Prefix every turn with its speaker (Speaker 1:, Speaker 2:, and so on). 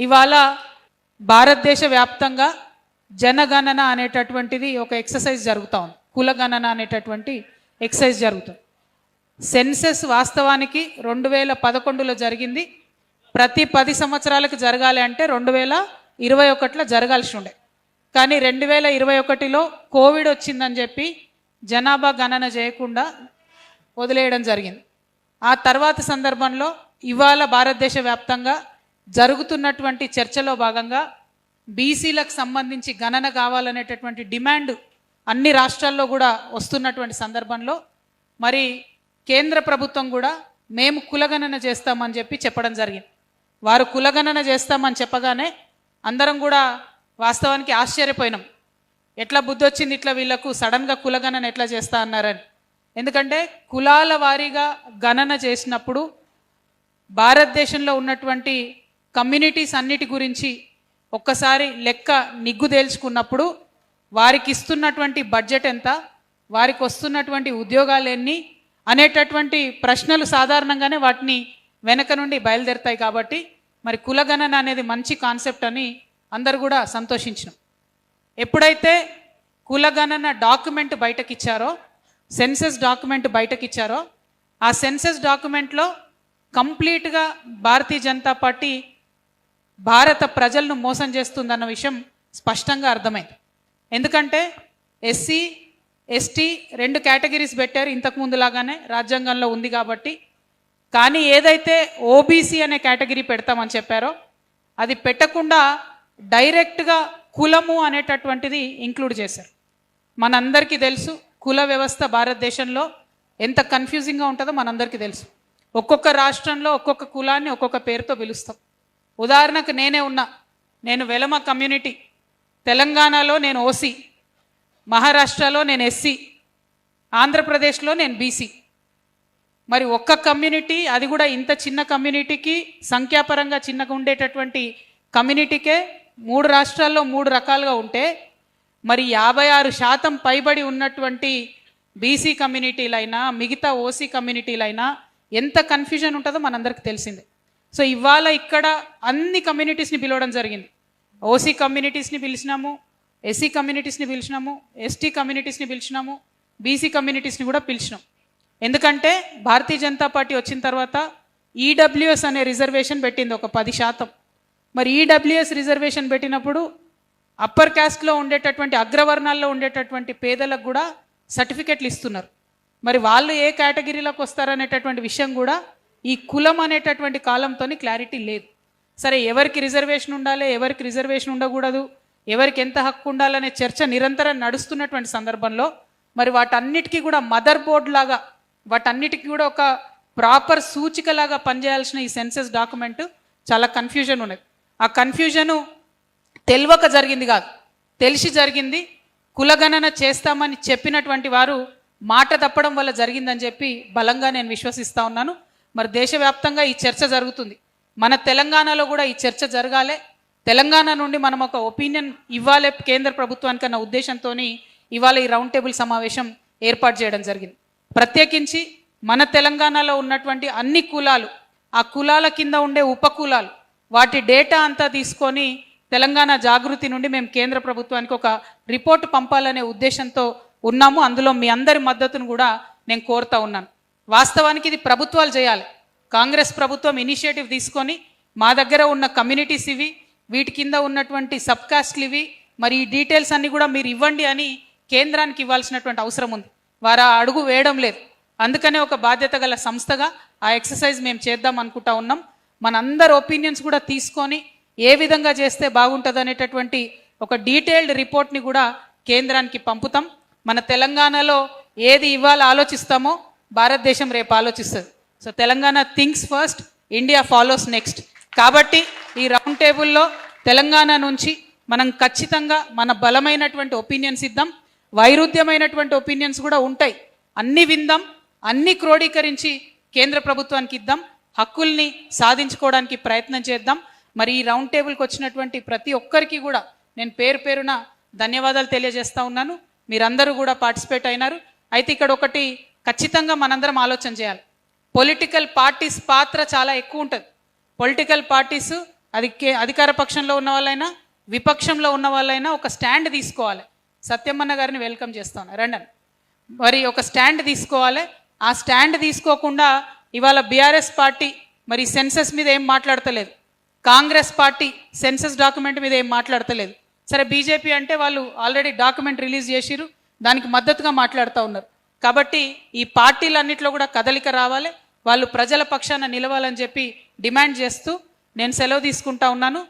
Speaker 1: ఇవాళ భారతదేశ వ్యాప్తంగా జనగణన అనేటటువంటిది ఒక ఎక్సర్సైజ్ జరుగుతూ ఉంది. కులగణన అనేటటువంటి ఎక్సర్సైజ్ జరుగుతుంది. సెన్సెస్ వాస్తవానికి 2011లో జరిగింది. ప్రతి 10 సంవత్సరాలకు జరగాలి అంటే 2021లో జరగాల్సి ఉండే. కానీ 2021లో కోవిడ్ వచ్చిందని చెప్పి జనాభా గణన చేయకుండా వదిలేయడం జరిగింది. ఆ తర్వాత సందర్భంలో ఇవాళ భారతదేశ వ్యాప్తంగా జరుగుతున్నటువంటి చర్చలో భాగంగా బీసీలకు సంబంధించి గణన కావాలనేటటువంటి డిమాండ్ అన్ని రాష్ట్రాల్లో కూడా వస్తున్నటువంటి సందర్భంలో మరి కేంద్ర ప్రభుత్వం కూడా మేము కులగణన చేస్తామని చెప్పి చెప్పడం జరిగింది. వారు కులగణన చేస్తామని చెప్పగానే అందరం కూడా వాస్తవానికి ఆశ్చర్యపోయినాం. ఎట్లా బుద్ధి వచ్చింది ఇట్లా వీళ్ళకు సడన్గా కులగణన ఎట్లా చేస్తా అన్నారని. ఎందుకంటే కులాల వారీగా గణన చేసినప్పుడు భారతదేశంలో ఉన్నటువంటి కమ్యూనిటీస్ అన్నిటి గురించి ఒక్కసారి లెక్క నిగ్గు తేల్చుకున్నప్పుడు వారికి ఇస్తున్నటువంటి బడ్జెట్ ఎంత, వారికి వస్తున్నటువంటి ఉద్యోగాలు ఎన్ని అనేటటువంటి ప్రశ్నలు సాధారణంగానే వాటిని వెనక నుండి బయలుదేరుతాయి. కాబట్టి మరి కులగణన అనేది మంచి కాన్సెప్ట్ అని అందరు కూడా సంతోషించినాం. ఎప్పుడైతే కులగణన డాక్యుమెంట్ బయటకు ఇచ్చారో, సెన్సెస్ డాక్యుమెంట్ బయటకు ఇచ్చారో, ఆ సెన్సెస్ డాక్యుమెంట్లో కంప్లీట్గా భారతీయ జనతా పార్టీ భారత ప్రజలను మోసం చేస్తుందన్న విషయం స్పష్టంగా అర్థమైంది. ఎందుకంటే ఎస్సీ ఎస్టీ 2 కేటగిరీస్ పెట్టారు, ఇంతకుముందు లాగానే రాజ్యాంగంలో ఉంది కాబట్టి. కానీ ఏదైతే ఓబీసీ అనే కేటగిరీ పెడతామని చెప్పారో అది పెట్టకుండా డైరెక్ట్గా కులము అనేటటువంటిది ఇంక్లూడ్ చేశారు. మనందరికీ తెలుసు కుల వ్యవస్థ భారతదేశంలో ఎంత కన్ఫ్యూజింగ్గా ఉంటుందో మనందరికీ తెలుసు. ఒక్కొక్క రాష్ట్రంలో ఒక్కొక్క కులాన్ని ఒక్కొక్క పేరుతో పిలుస్తాం. ఉదాహరణకు నేను వెలమ కమ్యూనిటీ, తెలంగాణలో నేను ఓసీ, మహారాష్ట్రలో నేను ఎస్సీ, ఆంధ్రప్రదేశ్లో నేను బీసీ. మరి ఒక్క కమ్యూనిటీ, అది కూడా ఇంత చిన్న కమ్యూనిటీకి, సంఖ్యాపరంగా చిన్నగా ఉండేటటువంటి కమ్యూనిటీకే 3 రాష్ట్రాల్లో 3 రకాలుగా ఉంటే మరి 56% పైబడి ఉన్నటువంటి బీసీ కమ్యూనిటీలైనా మిగతా ఓసీ కమ్యూనిటీలైనా ఎంత కన్ఫ్యూజన్ ఉంటుందో మనందరికీ తెలిసిందే. సో ఇవాళ ఇక్కడ అన్ని కమ్యూనిటీస్ని పిలవడం జరిగింది. ఓసీ కమ్యూనిటీస్ని పిలిచినాము, ఎస్సీ కమ్యూనిటీస్ని పిలిచినాము, ఎస్టీ కమ్యూనిటీస్ని పిలిచినాము, బీసీ కమ్యూనిటీస్ని కూడా పిలిచినాం. ఎందుకంటే భారతీయ జనతా పార్టీ వచ్చిన తర్వాత ఈడబ్ల్యూఎస్ అనే రిజర్వేషన్ పెట్టింది ఒక 10%. మరి ఈడబ్ల్యూఎస్ రిజర్వేషన్ పెట్టినప్పుడు అప్పర్ క్యాస్ట్లో ఉండేటటువంటి అగ్రవర్ణాల్లో ఉండేటటువంటి పేదలకు కూడా సర్టిఫికెట్లు ఇస్తున్నారు. మరి వాళ్ళు ఏ కేటగిరీలోకి వస్తారనేటటువంటి విషయం కూడా ఈ కులం అనేటటువంటి కాలంతో క్లారిటీ లేదు. సరే, ఎవరికి రిజర్వేషన్ ఉండాలి, ఎవరికి రిజర్వేషన్ ఉండకూడదు, ఎవరికి ఎంత హక్కు ఉండాలనే చర్చ నిరంతరం నడుస్తున్నటువంటి సందర్భంలో మరి వాటన్నిటికీ కూడా మదర్ బోర్డ్ లాగా, వాటన్నిటికీ కూడా ఒక ప్రాపర్ సూచికలాగా పనిచేయాల్సిన ఈ సెన్సెస్ డాక్యుమెంట్ చాలా కన్ఫ్యూజన్ ఉన్నది. ఆ కన్ఫ్యూజను తెలియక జరిగింది కాదు, తెలిసి జరిగింది. కులగణన చేస్తామని చెప్పినటువంటి వారు మాట తప్పడం వల్ల జరిగిందని చెప్పి బలంగా నేను విశ్వసిస్తూ ఉన్నాను. మరి దేశవ్యాప్తంగా ఈ చర్చ జరుగుతుంది. మన తెలంగాణలో కూడా ఈ చర్చ జరగాలి. తెలంగాణ నుండి మనం ఒక ఒపీనియన్ ఇవ్వాలి కేంద్ర ప్రభుత్వానికి అన్న ఉద్దేశంతో ఇవాళ ఈ రౌండ్ టేబుల్ సమావేశం ఏర్పాటు చేయడం జరిగింది. ప్రత్యేకించి మన తెలంగాణలో ఉన్నటువంటి అన్ని కులాలు, ఆ కులాల కింద ఉండే ఉపకులాలు, వాటి డేటా అంతా తీసుకొని తెలంగాణ జాగృతి నుండి మేము కేంద్ర ప్రభుత్వానికి ఒక రిపోర్టు పంపాలనే ఉద్దేశంతో ఉన్నాము. అందులో మీ అందరి మద్దతును కూడా నేను కోరుతా ఉన్నాను. వాస్తవానికి ఇది ప్రభుత్వాలు చేయాలి. కాంగ్రెస్ ప్రభుత్వం ఇనిషియేటివ్ తీసుకొని మా దగ్గర ఉన్న కమ్యూనిటీస్ ఇవి, వీటి కింద ఉన్నటువంటి సబ్ కాస్ట్లు ఇవి, మరి ఈ డీటెయిల్స్ అన్నీ కూడా మీరు ఇవ్వండి అని కేంద్రానికి ఇవ్వాల్సినటువంటి అవసరం ఉంది. వారు ఆ అడుగు వేయడం లేదు. అందుకనే ఒక బాధ్యత గల సంస్థగా ఆ ఎక్సర్సైజ్ మేము చేద్దాం అనుకుంటా ఉన్నాం. మనందరి ఒపీనియన్స్ కూడా తీసుకొని ఏ విధంగా చేస్తే బాగుంటుంది అనేటటువంటి ఒక డీటెయిల్డ్ రిపోర్ట్ని కూడా కేంద్రానికి పంపుతాం. మన తెలంగాణలో ఏది ఇవాళ ఆలోచిస్తామో భారతదేశం రేపు ఆలోచిస్తుంది. So Telangana thinks first, India follows next. కాబట్టి ఈ రౌండ్ టేబుల్లో తెలంగాణ నుంచి మనం ఖచ్చితంగా మన బలమైనటువంటి ఒపీనియన్స్ ఇద్దాం. వైరుధ్యమైనటువంటి ఒపీనియన్స్ కూడా ఉంటాయి, అన్ని విందాం, అన్ని క్రోడీకరించి కేంద్ర ప్రభుత్వానికి ఇద్దాం. హక్కుల్ని సాధించుకోవడానికి ప్రయత్నం చేద్దాం. మరి ఈ రౌండ్ టేబుల్కి వచ్చినటువంటి ప్రతి ఒక్కరికి కూడా నేను పేరు పేరున ధన్యవాదాలు తెలియజేస్తూ ఉన్నాను. మీరందరూ కూడా పార్టిసిపేట్ అయినారు. అయితే ఇక్కడ ఒకటి ఖచ్చితంగా మనందరం ఆలోచన చేయాలి. పొలిటికల్ పార్టీస్ పాత్ర చాలా ఎక్కువ ఉంటుంది. పొలిటికల్ పార్టీస్ అది అధికార పక్షంలో ఉన్న వాళ్ళైనా విపక్షంలో ఉన్న వాళ్ళైనా ఒక స్టాండ్ తీసుకోవాలి. సత్యమన్న గారిని వెల్కమ్ చేస్తాను, రండన్. మరి ఒక స్టాండ్ తీసుకోవాలి. ఆ స్టాండ్ తీసుకోకుండా ఇవాళ బీఆర్ఎస్ పార్టీ మరి సెన్సస్ మీద ఏం మాట్లాడతలేదు, కాంగ్రెస్ పార్టీ సెన్సస్ డాక్యుమెంట్ మీద ఏం మాట్లాడతలేదు. సరే, బీజేపీ అంటే వాళ్ళు ఆల్రెడీ డాక్యుమెంట్ రిలీజ్ చేసిరు, దానికి మద్దతుగా మాట్లాడుతూ ఉన్నారు. కాబట్టి ఈ పార్టీలన్నింటిలో కూడా కదలిక రావాలి, వాళ్ళు ప్రజల పక్షాన నిలవాలని చెప్పి డిమాండ్ చేస్తూ నేను సెలవు తీసుకుంటా ఉన్నాను.